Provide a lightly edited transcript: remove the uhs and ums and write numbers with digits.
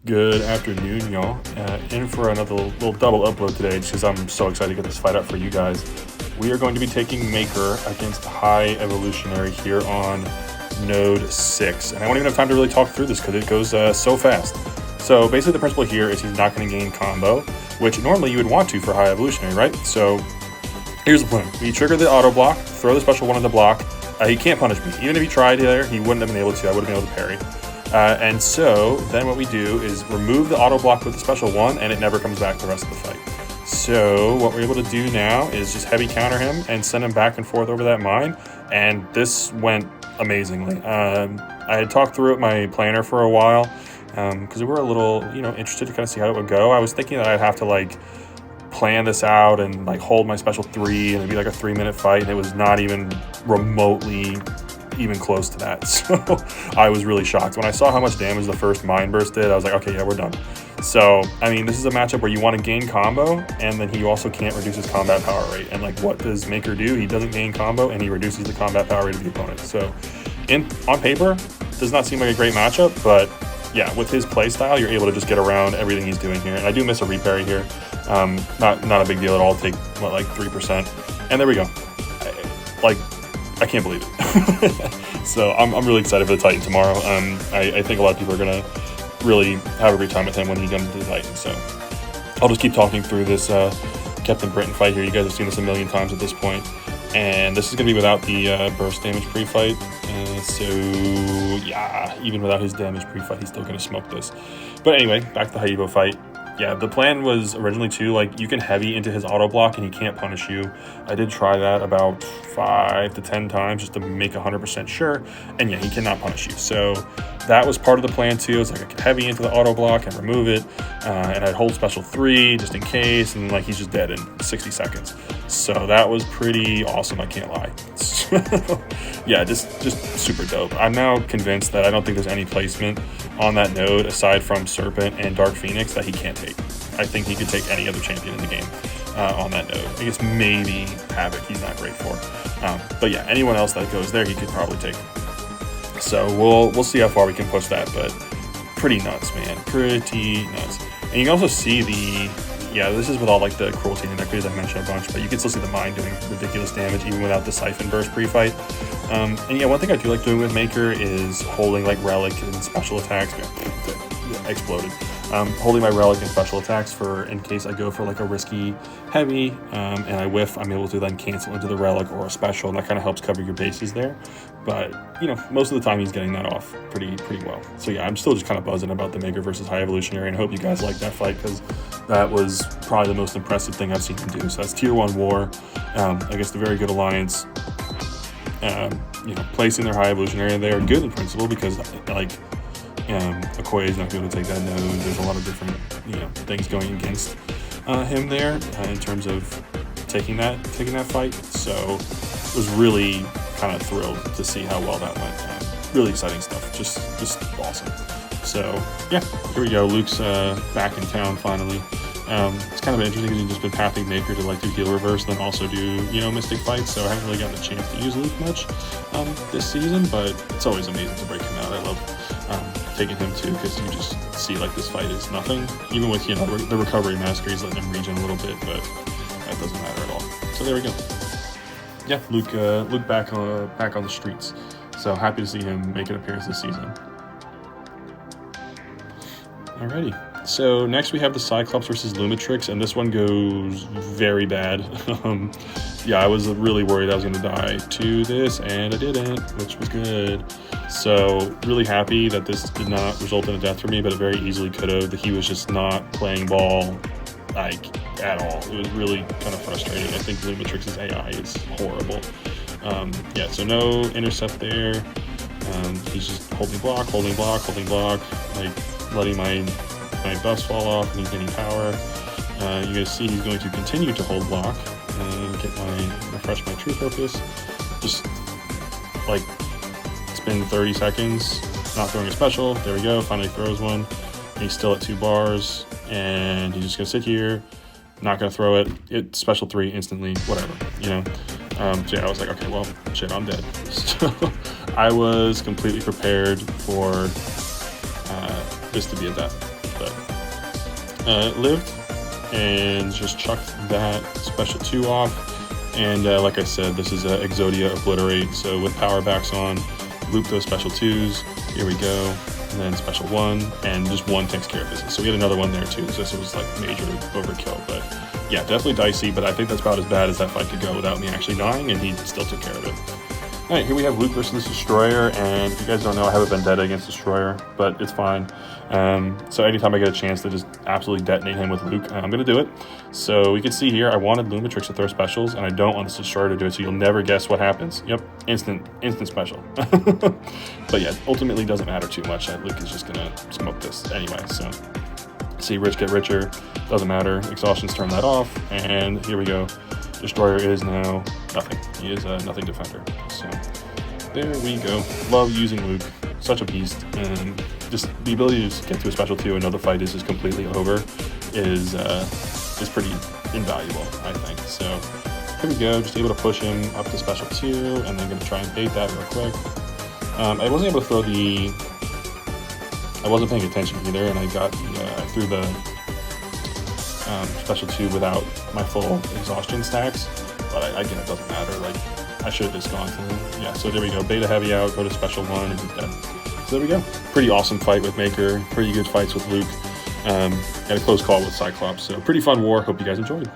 Good afternoon, y'all. In for another little double upload today, just because I'm so excited to get this fight up for you guys. We are going to be taking Maker against High Evolutionary here on Node 6. And I won't even have time to really talk through this because it goes so fast. So basically the principle here is he's not going to gain combo, which normally you would want to for High Evolutionary, right? So here's the plan. We trigger the auto block, throw the special one in the block. He can't punish me. Even if he tried there, he wouldn't have been able to. I would have been able to parry. And so then what we do is remove the auto block with the special one, and it never comes back the rest of the fight. So what we're able to do now is just heavy counter him and send him back and forth over that mine, and this went amazingly. I had talked through it my planner for a while because we were a little interested to kind of see how it would go. I was thinking that I'd have to plan this out and hold my special 3 and it'd be like a 3-minute fight, and it was not even remotely even close to that. So I was really shocked when I saw how much damage the first mine burst did. I was like, okay, yeah, we're done. So I mean, this is a matchup where you want to gain combo, and then he also can't reduce his combat power rate. And what does Maker do? He doesn't gain combo and he reduces the combat power rate of the opponent. So on paper, does not seem like a great matchup, but yeah, with his playstyle, you're able to just get around everything he's doing here. And I do miss a reparry here. Not a big deal at all. Take like 3%, and there we go. I can't believe it. So I'm really excited for the Titan tomorrow. I think a lot of people are gonna really have a great time with him when he comes to the Titan. So I'll just keep talking through this Captain Britain fight here. You guys have seen this a million times at this point, and this is gonna be without the burst damage pre-fight. So yeah, even without his damage pre-fight, he's still gonna smoke this. But anyway, back to the Haibo fight. Yeah, the plan was originally too, you can heavy into his auto block and he can't punish you. I did try that about 5 to 10 times just to make 100% sure, and yeah, he cannot punish you. So that was part of the plan too. It's I could heavy into the auto block and remove it, and I'd hold special 3 just in case, and he's just dead in 60 seconds. So that was pretty awesome, I can't lie. Yeah, just super dope. I'm now convinced that I don't think there's any placement on that node aside from Serpent and Dark Phoenix that he can't take. I think he could take any other champion in the game on that node. I guess maybe Havoc he's not great for. But yeah, anyone else that goes there he could probably take. So we'll see how far we can push that, but pretty nuts, man. Pretty nuts. And you can also see this is with all the cruelty and inequities I mentioned a bunch, but you can still see the mine doing ridiculous damage even without the Siphon Burst pre-fight. And yeah, one thing I do like doing with Maker is holding Relic and special attacks. Exploded. Holding my Relic and special attacks for in case I go for a risky heavy and I whiff, I'm able to then cancel into the Relic or a special, and that kind of helps cover your bases there. But most of the time he's getting that off pretty well. So yeah, I'm still just kind of buzzing about the Maker versus High Evolutionary, and I hope you guys like that fight because that was probably the most impressive thing I've seen him do. So that's tier 1 war against a very good alliance. Placing their High Evolutionary, they are good in principle because Okoye is not going to take that node. There's a lot of different things going against him there in terms of taking that fight. So I was really kind of thrilled to see how well that went. Really exciting stuff. Just awesome. So yeah, here we go. Luke's back in town finally. It's kind of interesting because he's just been pathing Maker to do heal reverse and then also do Mystic fights, so I haven't really gotten a chance to use Luke much this season, but it's always amazing to break him out. I love taking him too because you just see this fight is nothing, even with the recovery mastery is letting him regen a little bit, but that doesn't matter at all. So there we go. Yeah, Luke back on the streets, so happy to see him make an appearance this season. Alrighty. So next we have the Cyclops versus Lumatrix, and this one goes very bad. Yeah, I was really worried I was going to die to this, and I didn't, which was good. So really happy that this did not result in a death for me, but it very easily could have. He was just not playing ball at all. It was really kind of frustrating. I think Lumatrix's AI is horrible. Yeah, so no intercept there. He's just holding block, letting my buffs fall off, and he's getting power. You guys see he's going to continue to hold block and refresh my true focus. Just it's been 30 seconds, not throwing a special. There we go, finally throws one. And he's still at 2 bars, and he's just gonna sit here, not gonna throw it. It special 3 instantly, whatever, So yeah, I was like, okay, well, shit, I'm dead. So I was completely prepared for this to be a death. but it lived and just chucked that special 2 off. And like I said, this is Exodia Obliterate, so with power backs on, loop those special 2s. Here we go. And then special 1, and just 1 takes care of business. So we had another one there too, so this was like major overkill. But yeah, definitely dicey, but I think that's about as bad as that fight could go without me actually dying, and he still took care of it. Alright, here we have Luke versus Destroyer, and if you guys don't know, I have a vendetta against Destroyer, but it's fine. So anytime I get a chance to just absolutely detonate him with Luke, I'm going to do it. So we can see here, I wanted Lumatrix to throw specials, and I don't want this Destroyer to do it, so you'll never guess what happens. Yep, instant special. But yeah, ultimately doesn't matter too much. Luke is just going to smoke this anyway, so... See rich get richer, doesn't matter. Exhaustion's turn that off, and here we go. Destroyer is now nothing. He is a nothing defender. So there we go. Love using Luke. Such a beast. And just the ability to just get to a special 2 and know the fight is just completely over is pretty invaluable, I think. So here we go. Just able to push him up to special 2, and then going to try and bait that real quick. I wasn't able to throw the... I wasn't paying attention either, and I got I threw the special 2 without my full exhaustion stacks, but again, it doesn't matter. Like, I should have just gone to him. Yeah, so there we go. Beta heavy out, go to special 1, and he's dead. So there we go. Pretty awesome fight with Maker. Pretty good fights with Luke. Got a close call with Cyclops. So pretty fun war. Hope you guys enjoyed.